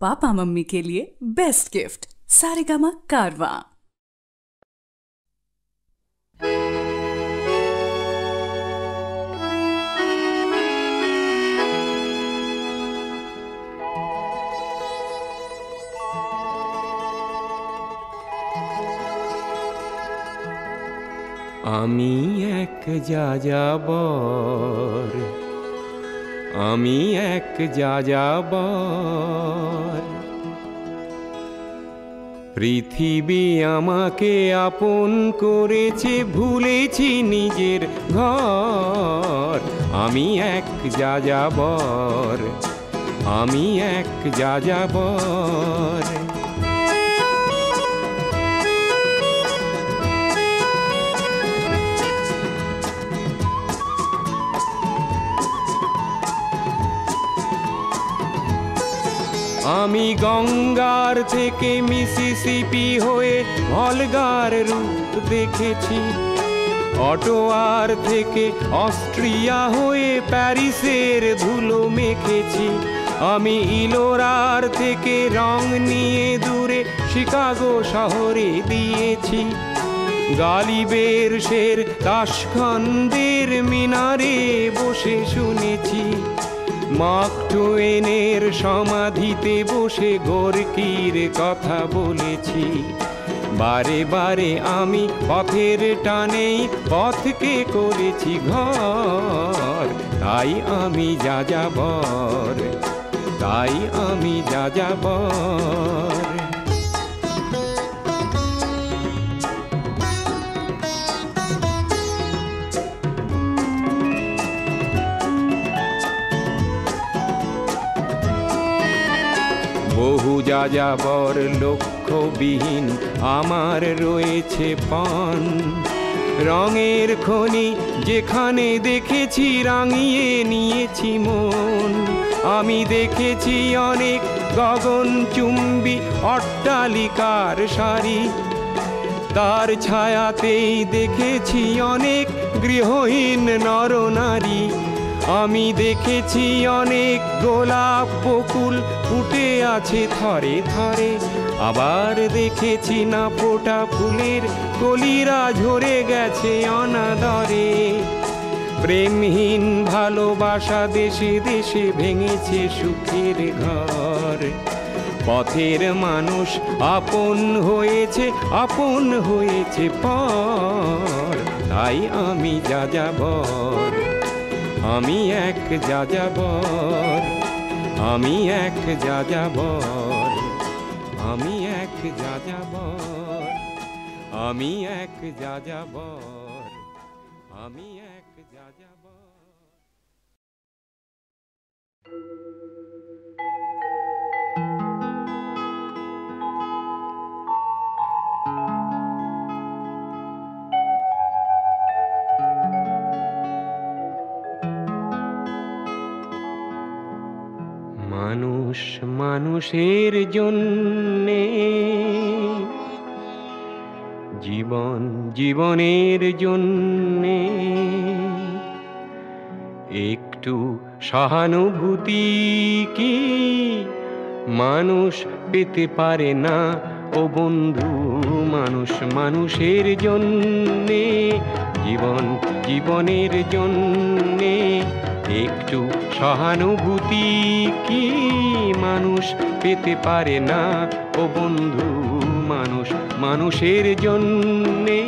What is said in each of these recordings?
Papa mummy के लिए best gift Saregama कारवां। আমি এক যাযাবর, আমি এক যাযাবর, পৃথিবী আমাকে আপন করেছে, ভুলেছি নিজের ঘর। আমি এক যাযাবর, আমি এক যাযাবর। আমি গঙ্গার থেকে মিসিসিপি হয়ে ভলগার রূপ দেখেছি, অটোয়ার থেকে অস্ট্রিয়া হয়ে প্যারিসের ধুলো মেখেছি। আমি ইলোরার থেকে রং নিয়ে দূরে শিকাগো শহরে দিয়েছি। গালিবের শের তাশখন্দের মিনারে বসে শুনেছি। মার্ক টুয়েনের সমাধিতে বসে গোর্কির কথা বলেছি। বারে বারে আমি পথের টানেই পথকে করেছি ঘর। তাই আমি যাযাবর, তাই আমি যাযাবর। বহু যাযাবর লক্ষ্যবিহীন আমার রয়েছে পণ। রঙের খনি যেখানে দেখেছি রাঙিয়ে নিয়েছি মন। আমি দেখেছি অনেক গগনচুম্বী অট্টালিকার সারি, তার ছায়াতেই দেখেছি অনেক গৃহহীন নরনারী। আমি দেখেছি অনেক গোলাপ বকুল ফুটে আছে থরে থরে, আবার দেখেছি না ফোটা ফুলের কলিরা ঝরে গেছে অনাদরে। প্রেমহীন ভালোবাসা দেশে দেশে ভেঙেছে সুখের ঘর। পথের মানুষ আপন হয়েছে পর। তাই আমি যাযাবর, আমি এক যাযাবর, আমি এক যাযাবর, আমি এক যাযাবর, আমি এক যাযাবর, আমি এক যাযাবর। মানুষ মানুষের জন্যে, জীবন জীবনের জন্যে, একটু সহানুভূতি কি মানুষ পেতে পারে না ও বন্ধু? মানুষ মানুষের জন্যে, জীবন জীবনের জন্যে, একটু সহানুভূতি কি মানুষ পেতে পারে না ও বন্ধু? মানুষ মানুষের জন্যে।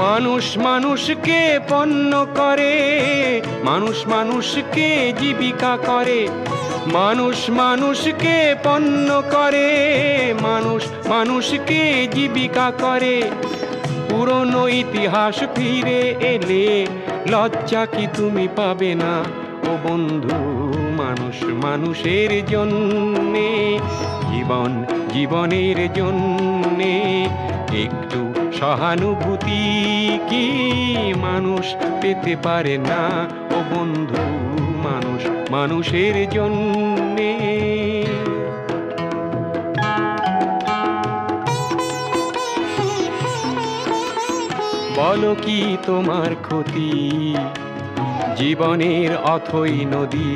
মানুষ মানুষকে পণ্য করে, মানুষ মানুষকে জীবিকা করে। মানুষ মানুষকে পণ্য করে, মানুষ মানুষকে জীবিকা করে। পুরনো ইতিহাস ফিরে এলে লজ্জা কি তুমি পাবে না ও বন্ধু? মানুষ মানুষের জন্যে, জীবন জীবনের জন্যে, একটু সহানুভূতি কি মানুষ পেতে পারে না ও বন্ধু? মানুষ মানুষের জন্যে। বলো কি তোমার ক্ষতি, জীবনের অথই নদী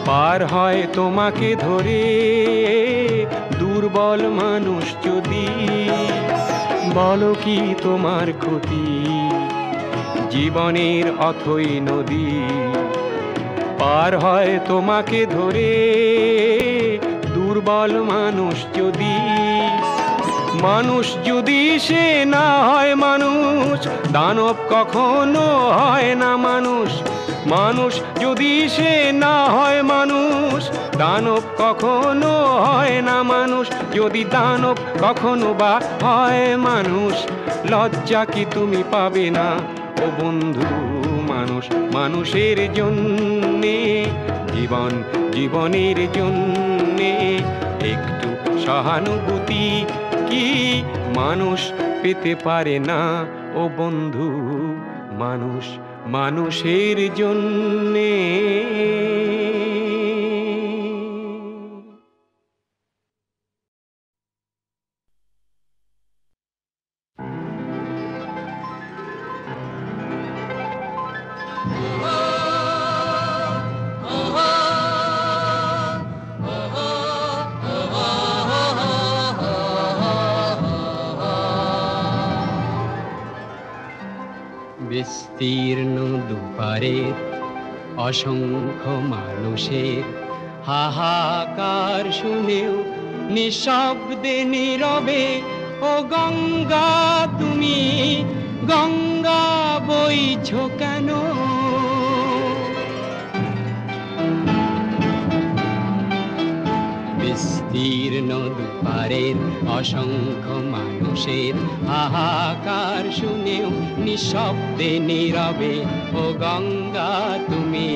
পার হয় তোমাকে ধরে দুর্বল মানুষ যদি। বলো কি তোমার ক্ষতি, জীবনের অথই নদী পার হয় তোমাকে ধরে দুর্বল মানুষ যদি। মানুষ যদি সে না হয় মানুষ, দানব কখনো হয় না মানুষ। মানুষ যদি সে না হয় মানুষ, দানব কখনো হয় না মানুষ। যদি দানব কখনো বা হয় মানুষ, লজ্জা কি তুমি পাবে না ও বন্ধু? মানুষ মানুষের জন্যে, জীবন জীবনের জন্যে একটু সহানুভূতি কি মানুষ পেতে পারে না ও বন্ধু? মানুষ মানুষের জন্যে। বিস্তীর্ণ দুপারের অসংখ্য মানুষের হাহাকার শুনেও নিঃশব্দে নীরবে, ও গঙ্গা তুমি গঙ্গা বইছো কেন? বিস্তীর্ণ দুপারের অসংখ্য মানুষের হাহাকার শুনেও নিঃশব্দে নীরবে, ও গঙ্গা তুমি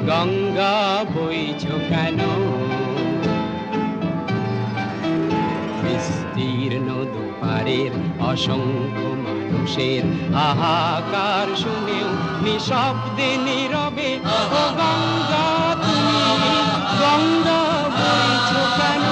গঙ্গা বইছো কেন? বিস্তীর্ণ দুপারের অসংখ্য মানুষের হাহাকার শুনেও নিঃশব্দে নীরবে, ও গঙ্গা তুমি গঙ্গা বইছো কেন?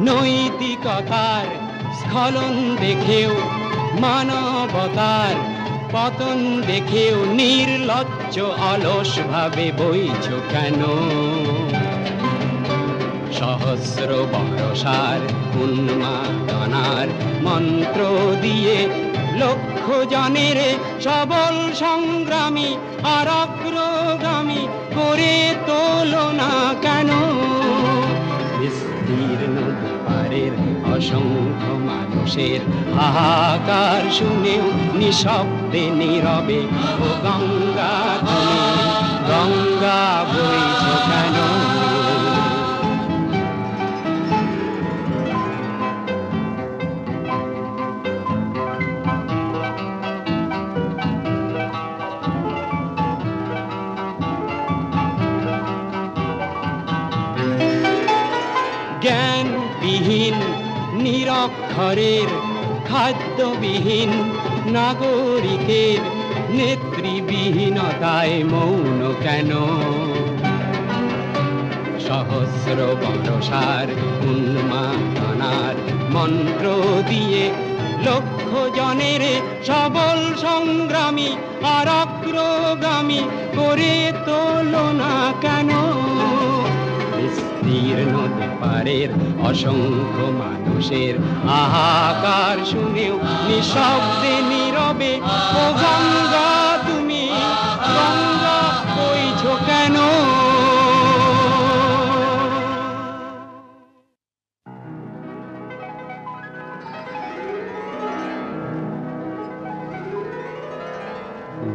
নৈতিকতার স্খলন দেখেও, মানবতার পতন দেখেও নির্লজ্জ অলস ভাবে বইছো কেন? সহস্র বরষার উন্মাদনার মন্ত্র দিয়ে লক্ষ জনের সবল সংগ্রামী আর অগ্রগামী করে তোলো না কেন? বিস্তীর্ণ দুপারের অসংখ্য মানুষের হাহাকার শুনেও নিঃশব্দে নীরবে, ও গঙ্গা তুমি গঙ্গা বইছো কেন? জ্ঞানবিহীন নিরক্ষরের খাদ্যবিহীন নাগরিকের নেতৃবিহীনতায় মৌন কেন? সহস্র বরষার উন্মাদনার মন্ত্র দিয়ে লক্ষ জনের সবল সংগ্রামী আর অগ্রগামী করে তোলো না কেন? বিস্তীর্ণ দুপারের অসংখ্য মানুষের হাহাকার শুনেও নিঃশব্দে নীরবে, ও গঙ্গা তুমি গঙ্গা বইছো কেন?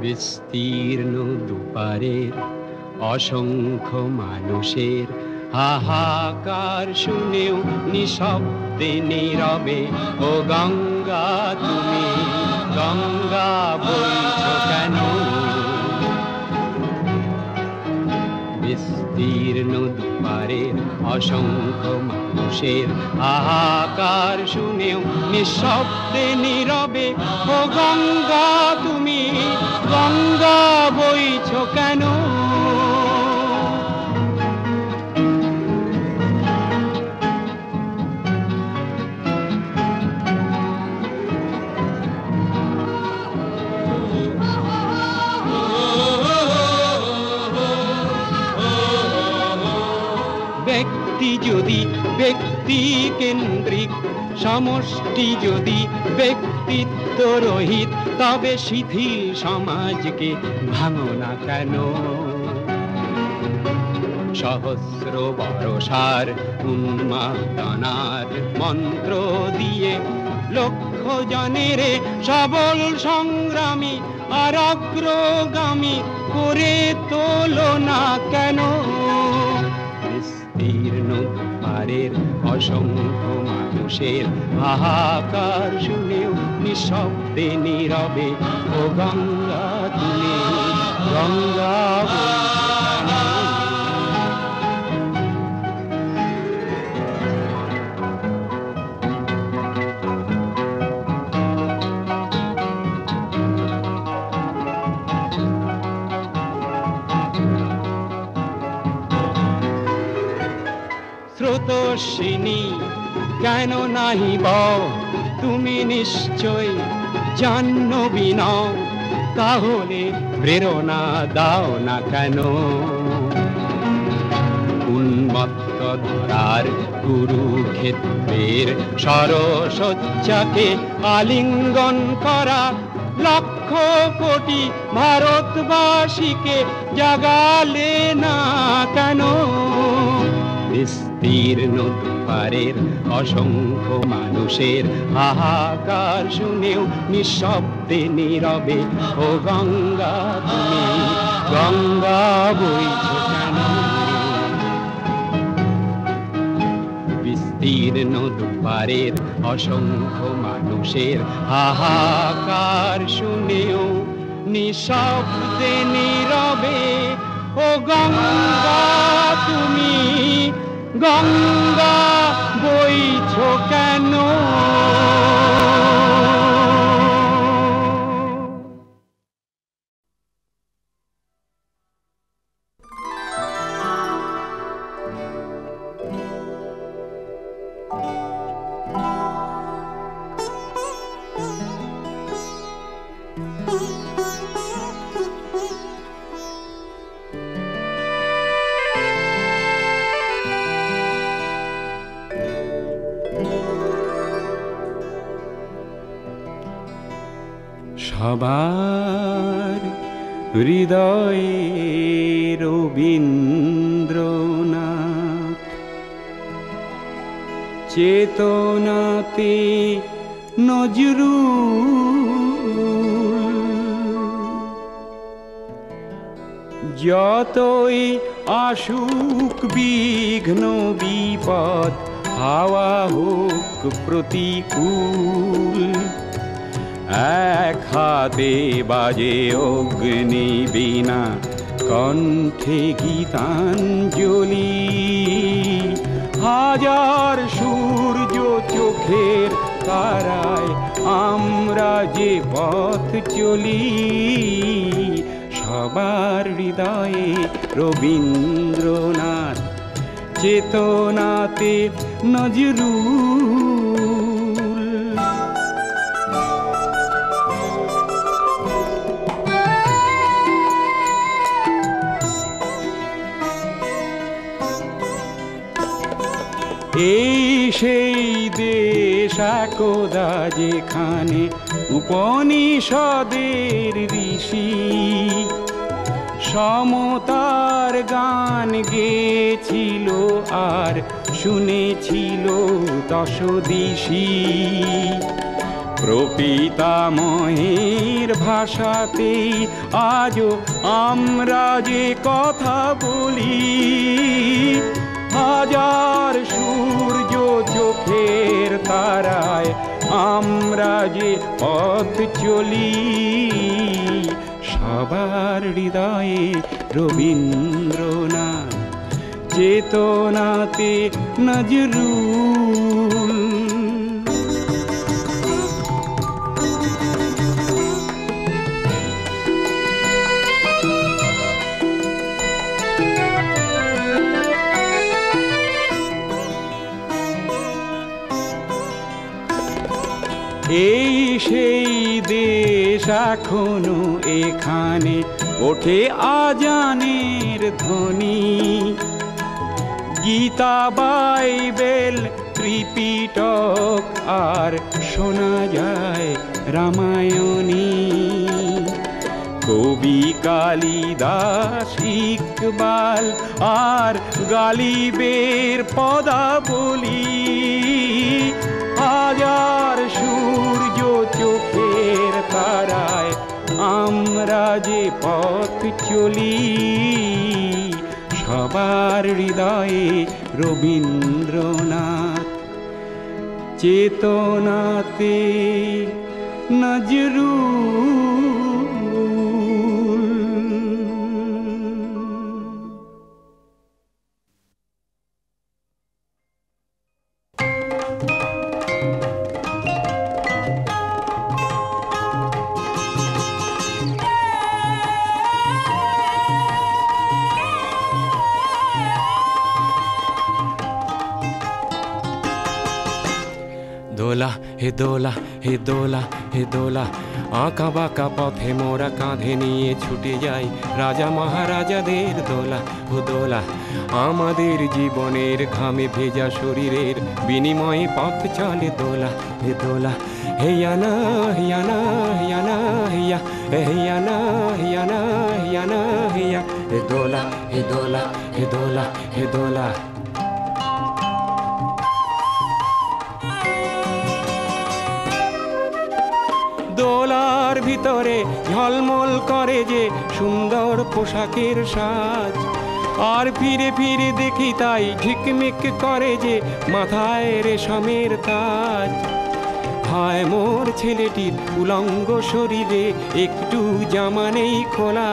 বিস্তীর্ণ দুপারের অসংখ্য মানুষের হাহাকার শুনেও নিঃশব্দে নীরবে, ও গঙ্গা তুমি গঙ্গা বইছো কেন? বিস্তীর্ণ দুপারের অসংখ্য মানুষ মানুষের হাহাকার শুনেও নিঃশব্দে নীরবে ও গঙ্গা তুমি গঙ্গা বইছো কেন? ব্যক্তি যদি ব্যক্তি কেন্দ্রিক, সমষ্টি যদি ব্যক্তিত্ব রহিত, তবে শিথিল সমাজকে ভাঙো না কেন? সহস্র বরষার উন্মাদনার মন্ত্র দিয়ে লক্ষ জনের সবল সংগ্রামী আর অগ্রগামী করে তোলো না কেন? বিস্তীর্ণ দুপারের অসংখ্য মানুষের হাহাকার শুনেও নিঃশব্দে নীরবে ও গঙ্গা তুমি গঙ্গা স্রোতস্বিনী কেন নাহি বও, তুমি নিশ্চয় জাহ্নবী নও, তাহলে প্রেরণা দাও না কেন? উন্মত্ত ধরার কুরুক্ষেত্রের সরসজ্জাকে আলিঙ্গন করা লক্ষ কোটি ভারতবাসীকে জাগালে না কেন? বিস্তীর্ণ দুপারের অসংখ্য মানুষের হাহাকার শুনেও নিঃশব্দে নীরবে ও গঙ্গা তুমি গঙ্গা বইছো কেন? বিস্তীর্ণ দুপারের অসংখ্য মানুষের হাহাকার শুনেও নিঃশব্দে নীরবে ও গঙ্গা তুমি গঙ্গা বইছো কেন? সবার হৃদয়ে রবীন্দ্রনাথ, চেতনাতে নজরুল, যতই আসুক বিঘ্ন বিপদ, হাওয়া হোক প্রতিকূল, এক হাতে বাজে অগ্নি বীণা, কণ্ঠে গীতাঞ্জলি, হাজার সূর্য চোখের তারায় আমরা যে পথ চলি, সবার হৃদয়ে রবীন্দ্রনাথ, চেতনাতে নজরুল। এই সেই দেশ একদা যেখানে উপনিষদের ঋষি সমতার গান গেয়েছিল আর শুনেছিল দশদিশি, প্রপিতামহের ভাষাতেই আজও আমরা যে কথা বলি, হাজার সূর্য চোখের তারায় আমরা যে পথ চলি, সবার হৃদয়ে রবীন্দ্রনাথ, চেতনাতে নজরুল। এই সেই দেশ এখনো এখানে ওঠে আজানের ধ্বনি, গীতা বাইবেল ত্রিপিটক আর শোনা যায় রামায়ণী। কবি কালিদাস ইকবাল আর গালিবের পদাবলী, হাজার সূর্য চোখের তারায় আমরা যে পথ চলি, সবার হৃদয়ে রবীন্দ্রনাথ, চেতনাতে নজরুল। দোলা হে দোলা হে দোলা হে দোলা, আঁকা বাঁকা পথে মোরা কাঁধে নিয়ে ছুটে যাই রাজা মহারাজাদের দোলা। ও দোলা আমাদের জীবনের ঘামে ভেজা শরীরের বিনিময়ে পথ চলে দোলা। হে দোলা হেয়ানা হিয়ানা হিয়ানা হিয়া, হেয়ানা হিয়ানা হিয়ানা হিয়া, হে দোলা হে দোলা হে দোলা হে দোলা। দোলার ভিতরে ঝলমল করে যে সুন্দর পোশাকের সাজ, আর ফিরে ফিরে দেখি তাই ঝিকমিক করে যে মাথায় রেশমের তাজ। হায় মোর ছেলেটির উলঙ্গ শরীরে একটু জামা নেই খোলা,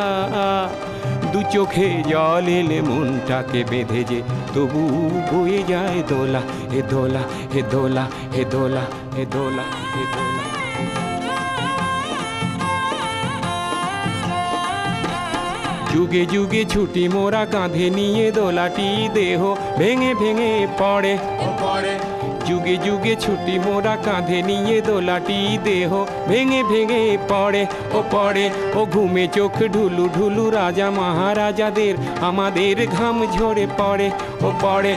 দু চোখে জল এলে মনটাকে বেঁধে যে তবু বয়ে যায় দোলা। হে দোলা হে দোলা হে দোলা হে দোলা হে দোলা। যুগে যুগে ছুটি মোরা কাঁধে নিয়ে দোলাটি দেহ ভেঙে ভেঙে পড়ে পড়ে। যুগে যুগে ছুটি মোরা কাঁধে নিয়ে দোলাটি দেহ ভেঙে ভেঙে পড়ে ও পড়ে। ও ঘুমে চোখ ঢুলু ঢুলু রাজা মহারাজাদের আমাদের ঘাম ঝরে পড়ে ও পড়ে।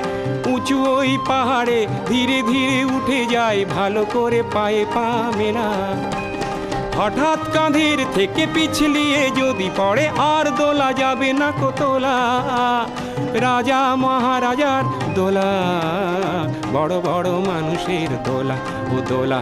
উঁচু ওই পাহাড়ে ধীরে ধীরে উঠে যায় ভালো করে পায়ে পা মেলা, হঠাৎ কাঁধের থেকে পিছলিয়ে যদি পড়ে আর দোলা যাবে না কো তোলা। রাজা মহারাজার দোলা, বড় বড় মানুষের দোলা। ও দোলা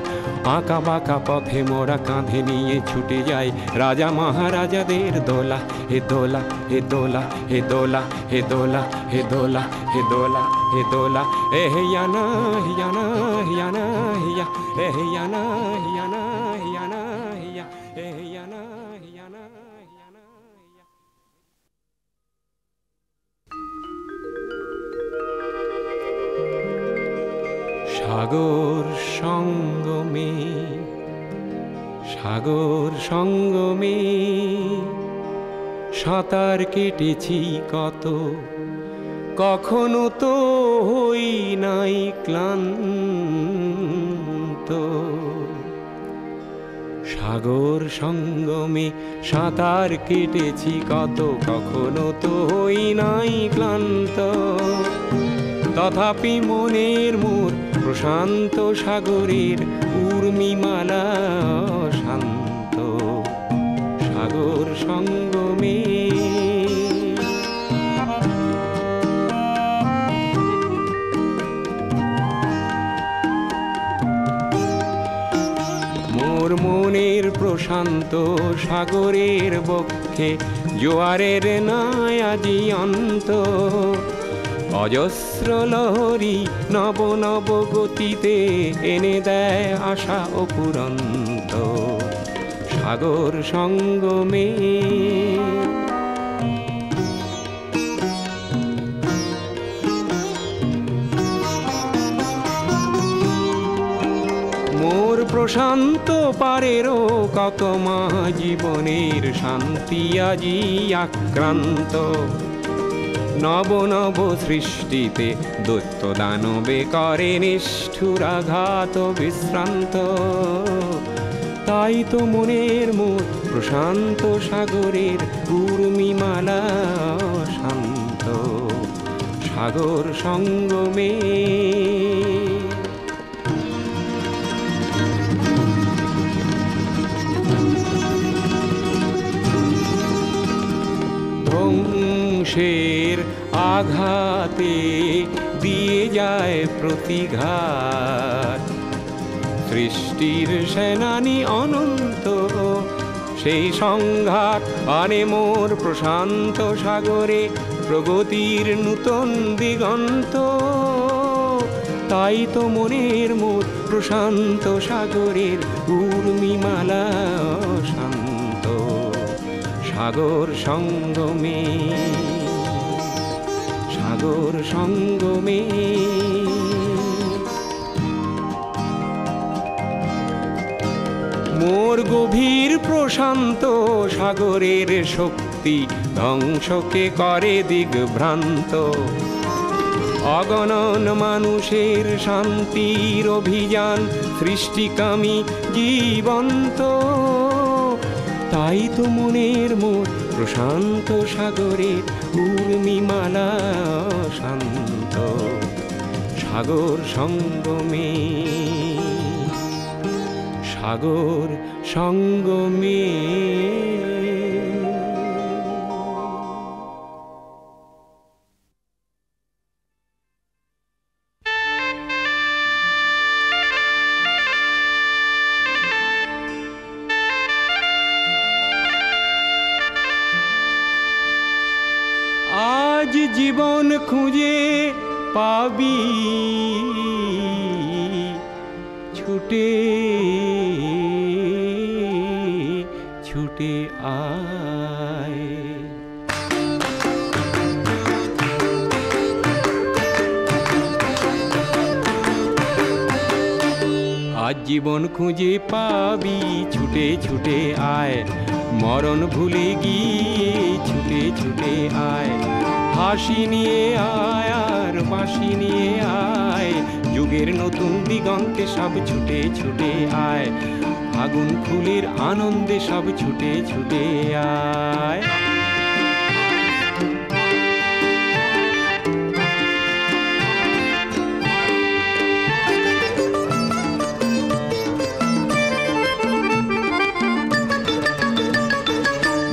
আঁকা বাঁকা পথে মোরা কাঁধে নিয়ে ছুটে যাই রাজা মহারাজাদের দোলা। হে দোলা হে দোলা হে দোলা হে দোলা হে দোলা হে দোলা হে দোলা। এ হিয়ানা হিয়ানা হিয়ানা হিয়া, এ হিয়ানা হিয়ানা হিয়ানা হিয়া, এ হিয়ানা হিয়ানা হিয়ানা হিয়া। সাগর সঙ্গমে সাগর সঙ্গমে সাঁতার কেটেছি কত, কখনো তো হই নাই ক্লান্ত। সাগর সঙ্গমে সাঁতার কেটেছি কত, কখনো তো হই নাই ক্লান্ত। তথাপি মনের মোর প্রশান্ত সাগরের উর্মিমালা শান্ত। সাগর সঙ্গমে মোর মনের প্রশান্ত সাগরের বক্ষে জোয়ারের নাই আজি অন্ত। অজস্র লহরী নব নব গতিতে এনে দেয় আশা অপুরন্ত। সাগর সঙ্গমে প্রশান্ত পারেরও কত মা জীবনের শান্তি আজি আক্রান্ত। নব নব সৃষ্টিতে দৈত্য দানবে করে নিষ্ঠুরাঘাত বিশ্রান্ত। তাই তো মনের মোর প্রশান্ত সাগরের উর্মিমালা শান্ত সাগর সঙ্গমে। ধ্বংসের আঘাতে দিয়ে যায় প্রতিঘাত, সৃষ্টির সেনানি অনন্ত সেই সংঘাত আনে মোর প্রশান্ত সাগরে প্রগতির নূতন দিগন্ত। তাই তো মনের মোর প্রশান্ত সাগরের উর্মিমালা শান্ত সাগর সঙ্গমে সাগর সঙ্গমে। মোর গভীর প্রশান্ত সাগরের শক্তি ধ্বংসকে করে দিগ্ভ্রান্ত। অগণন মানুষের শান্তির অভিযান সৃষ্টিকামী জীবন্ত। তাই তো মনের মোর প্রশান্ত সাগরের উর্মিমালা শান্ত সাগর সঙ্গমে সাগর সঙ্গমে। আজ জীবন খুঁজে পাবি ছুটে ছুটে আয়। আজ জীবন খুঁজে পাবি ছুটে ছুটে আয়। মরণ ভুলে গিয়ে ছুটে ছুটে আয়। হাসি নিয়ে আয় আর বাঁশি নিয়ে আয়। যুগের নতুন দিগন্তে সব ছুটে ছুটে আয়। আগুন ফুলের আনন্দে সব ছুটে ছুটে আয়।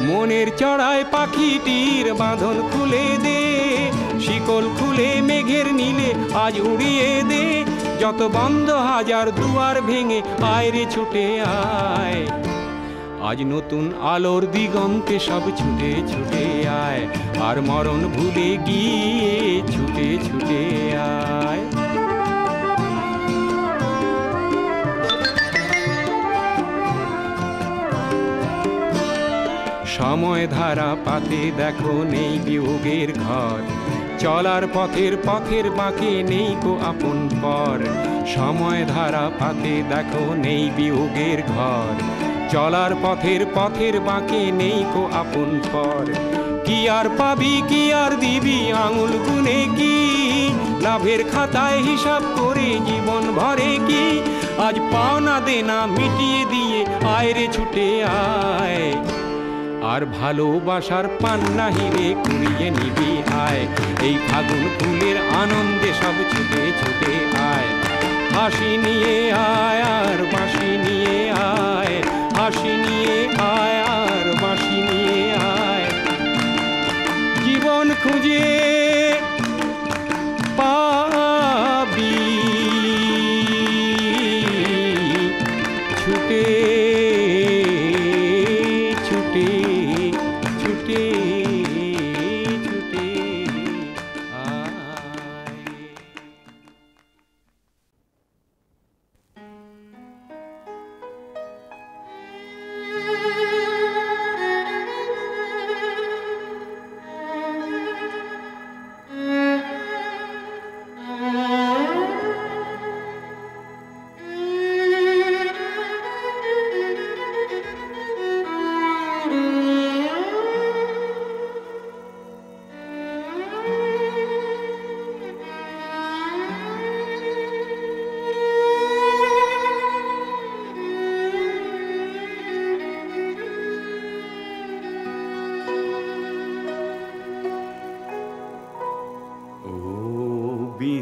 মনের চড়ায় পাখিটির বাঁধন খুলে দে। শিকল খুলে মেঘের নীলে আজ উড়িয়ে দে। যত বন্ধ হাজার দুয়ার ভেঙে আয় রে ছুটে আয়। আজ নতুন আলোর দিগন্তে সব ছুটে ছুটে আয়। আর মরণ ভুলে গিয়ে ছুটে ছুটে আয়। সময় ধারা পাতে দেখো নেই বিয়োগের ঘর। চলার পথের বাঁকে নেই কো আপন পর। সময় ধারা পাতে দেখো নেই বিয়োগের ঘর। চলার পথের বাঁকে নেই কো আপন পর। কি আর পাবি কি আর দিবি আঙুল গুনে কি। লাভের খাতায় হিসাব করে জীবন ভরে কি। আজ পাওনা দেনা মিটিয়ে দিয়ে আয় রে ছুটে আয়। আর ভালোবাসার পান্না হিরে কুড়িয়ে নিবি আয়। এই ফাগুন ফুলের আনন্দে সব ছুটে ছুটে আয়। হাসি নিয়ে আয় আর বাঁশি নিয়ে আয়। হাসি নিয়ে আয় আর বাঁশি নিয়ে আয়। জীবন খুঁজে পাবি ছুটে ছুটে ছুটে ছুটে আয়।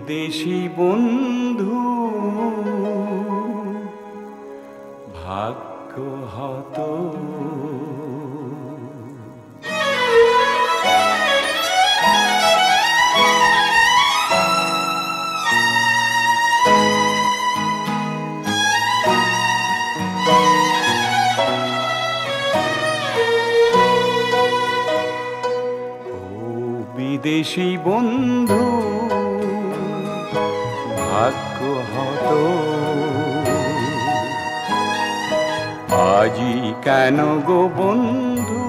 বিদেশি বন্ধু ভাগ্য হত বিদেশি বন্ধু ভাগ্য হত আজি কেন গো বন্ধু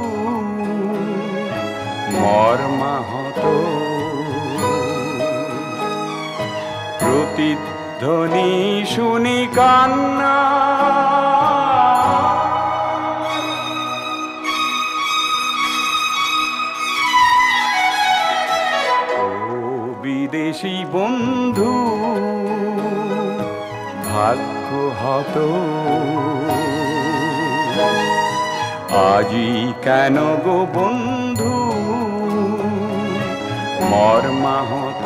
মর্মাহত প্রতিধ্বনি শুনি কান্না বিদেশি বন্ধু ভাগ্য হত আজি কেন গো বন্ধু মর্মাহত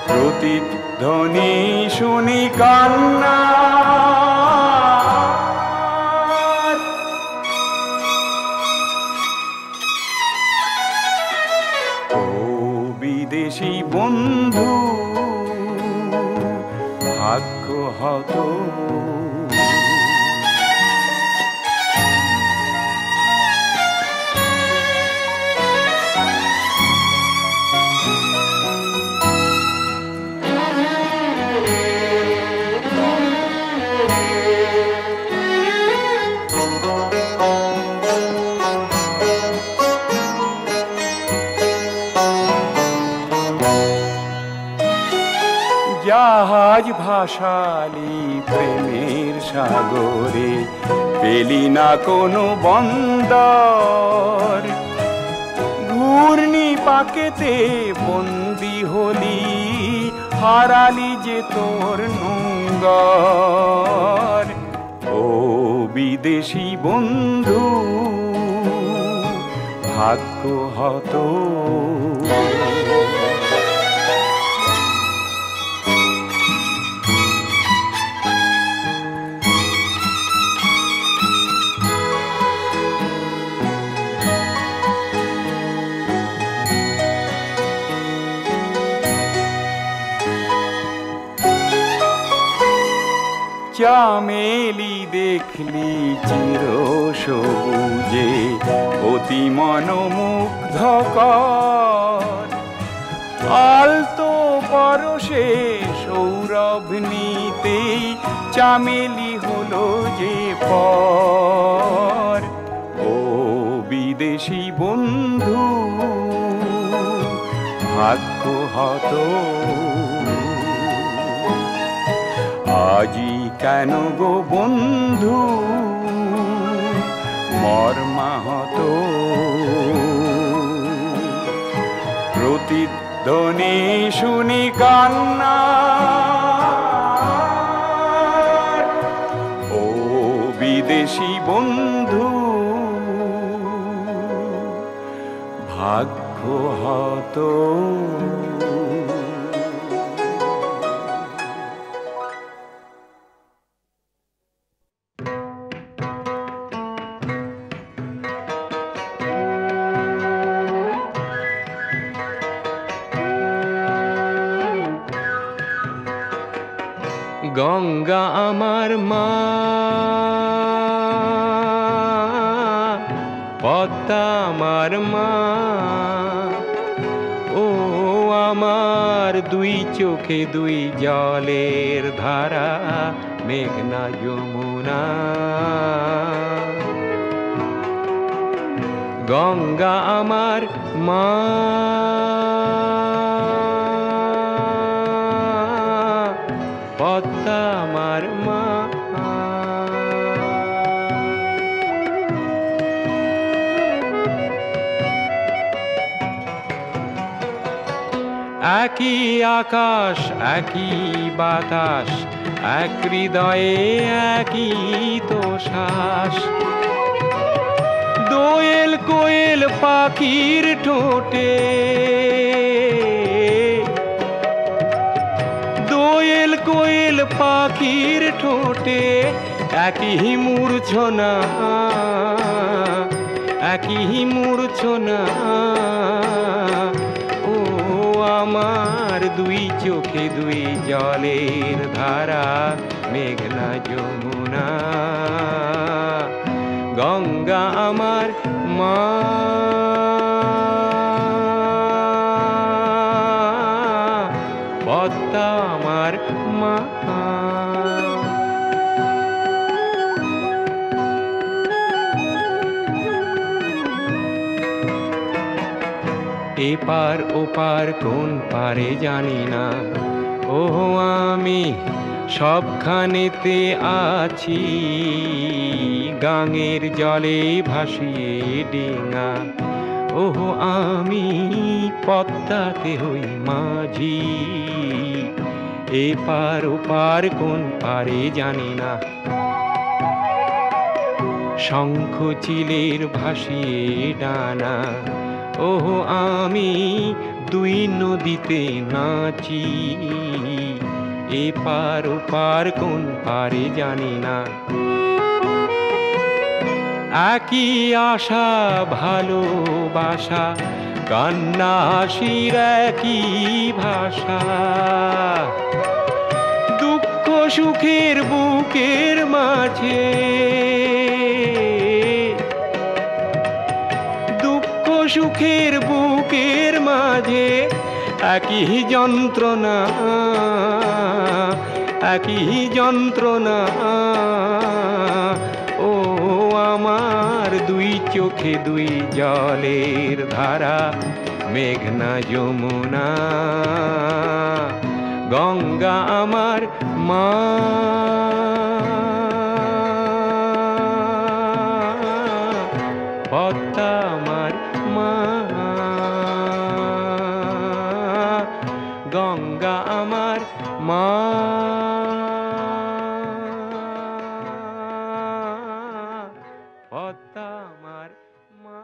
প্রতিধ্বনি শুনি কান্না বিদেশি বন্ধু ভাগ্য হত জাহাজ ভাসালি প্রেমের সাগরে পেলি না কোনো বন্দর ঘূর্ণি পাকেতে বন্দি হলি হারালি যে তোর নোঙ্গর ও বিদেশি বন্ধু ভাগ্য হত চামেলি দেখলি চির সবুজে অতি মনোমুগ্ধকর আলতো পরশে সৌরভ নিতেই চামেলি হলো যে পর ও বিদেশি বন্ধু ভাগ্য হত আজি কেন গো বন্ধু মর্মাহত প্রতিধ্বনি শুনি কান্না ও বিদেশি বন্ধু ভাগ্য হত গঙ্গা আমার মা পদ্মা আমার মা ও আমার দুই চোখে দুই জলের ধারা মেঘনা যমুনা গঙ্গা আমার মা পদ্মা আমার মা একই আকাশ একই বাতাস এক হৃদয়ে একই তো শ্বাস দোয়েল কোয়েল পাখির ঠোঁটে, দোয়েল কোয়েল পাখির ঠোঁটে একই মূর্ছনা, একই মূর্ছনা। ও আমার দুই চোখে দুই জলের ধারা, মেঘনা যমুনা, গঙ্গা আমার মা, পদ্মা আমার মা। এপার ওপার কোন পারে জানি না, ও আমি সবখানেতে আছি, গাঙের জলে ভাসিয়ে ডিঙা। ওহো আমি পদ্মাতে হই মাঝি, এপার ওপার কোন পারে জানি না। শঙ্খ চিলের ভাসিয়ে ডানা, ওহো আমি দুই নদীতে নাচি, এপার ওপার কোন পারে জানি না। একই আশা ভালোবাসা, কান্না হাসির একই ভাষা, দুঃখ সুখের বুকের মাঝে, দুঃখ সুখের বুকের মাঝে একই যন্ত্রণা, একই যন্ত্রণা। ও আমার দুই চোখে দুই জলের ধারা, মেঘনা যমুনা, গঙ্গা আমার মা, পদ্মা আমার মা, গঙ্গা আমার মা। পদ্মা আমার মা।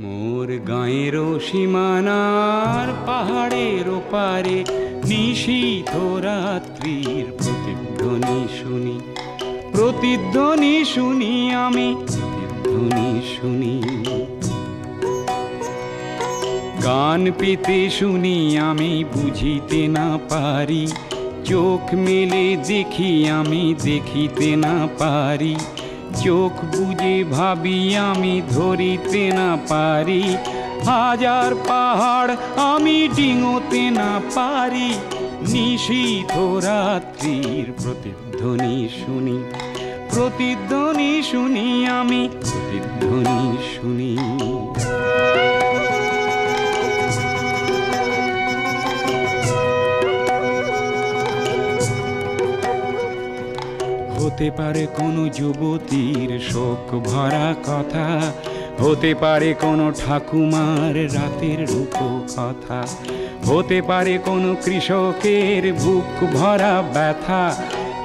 মোর গাঁয়ের সীমানার পাহাড়ের ওপারে নিশীথ রাত্রির প্রতিধ্বনি শুনি, প্রতিধ্বনি শুনি আমি, প্রতিধ্বনি শুনি। গান পেতে শুনি আমি বুঝিতে না পারি, চোখ মেলে দেখি আমি দেখিতে না পারি, চোখ বুঝে ভাবি আমি ধরিতে না পারি, হাজার পাহাড় আমি ডিঙোতে না পারি। নিশীথ রাত্রির প্রতিধ্বনি শুনি, প্রতিধ্বনি শুনি আমি, প্রতিধ্বনি শুনি। হতে পারে কোনো যুবতীর শোক ভরা কথা, হতে পারে কোনো ঠাকুমার রাতের রূপ কথা, হতে পারে কোনো কৃষকের বুক ভরা ব্যথা।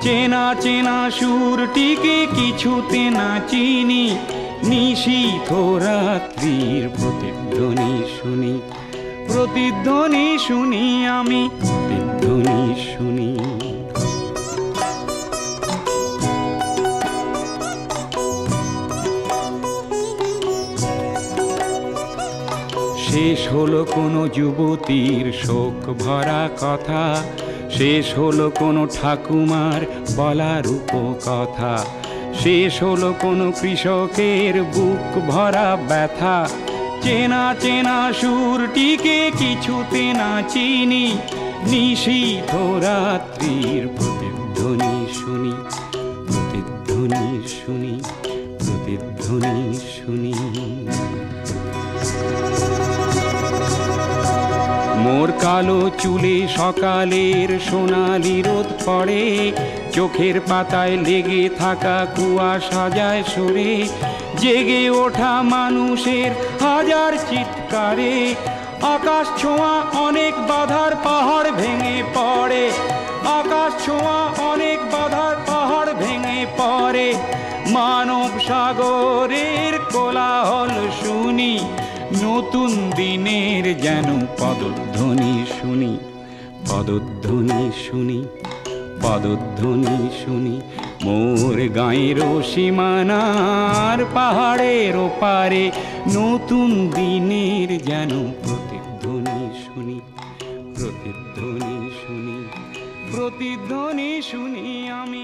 চেনা চেনা সুরটিকে কিছুতে না চিনি, নিশীথ রাত্রির প্রতিধ্বনি শুনি, প্রতিধ্বনি শুনি আমি, প্রতিধ্বনি শুনি। শেষ হলো কোনো যুবতীর শোক ভরা কথা, শেষ হলো কোনো ঠাকুমার বলা রূপ কথা, শেষ হলো কোনো কৃষকের বুক ভরা ব্যথা। চেনা চেনা সুরটিকে কিছুতে না চিনি, নিশীথ রাত্রির প্রতিধ্বনি শুনি, প্রতিধ্বনি শুনি, প্রতিধ্বনি শুনি। মোর কালো চুলে সকালের সোনালি রোদ পড়ে, চোখের পাতায় লেগে থাকা কুয়াশা যায় সরে, জেগে ওঠা মানুষের হাজার চিৎকারে, আকাশ ছোঁয়া অনেক বাধার পাহাড় ভেঙে পড়ে, আকাশ ছোঁয়া অনেক বাধার পাহাড় ভেঙে পড়ে, মানব সাগরের কোলাহল শুনি, নতুন দিনের যেন পদধ্বনি শুনি, পদধ্বনি শুনি, পদধ্বনি শুনি। মোর গাঁয়ের সীমানার পাহাড়ের ওপারে নতুন দিনের যেন প্রতিধ্বনি শুনি, প্রতিধ্বনি শুনি, প্রতিধ্বনি শুনি আমি।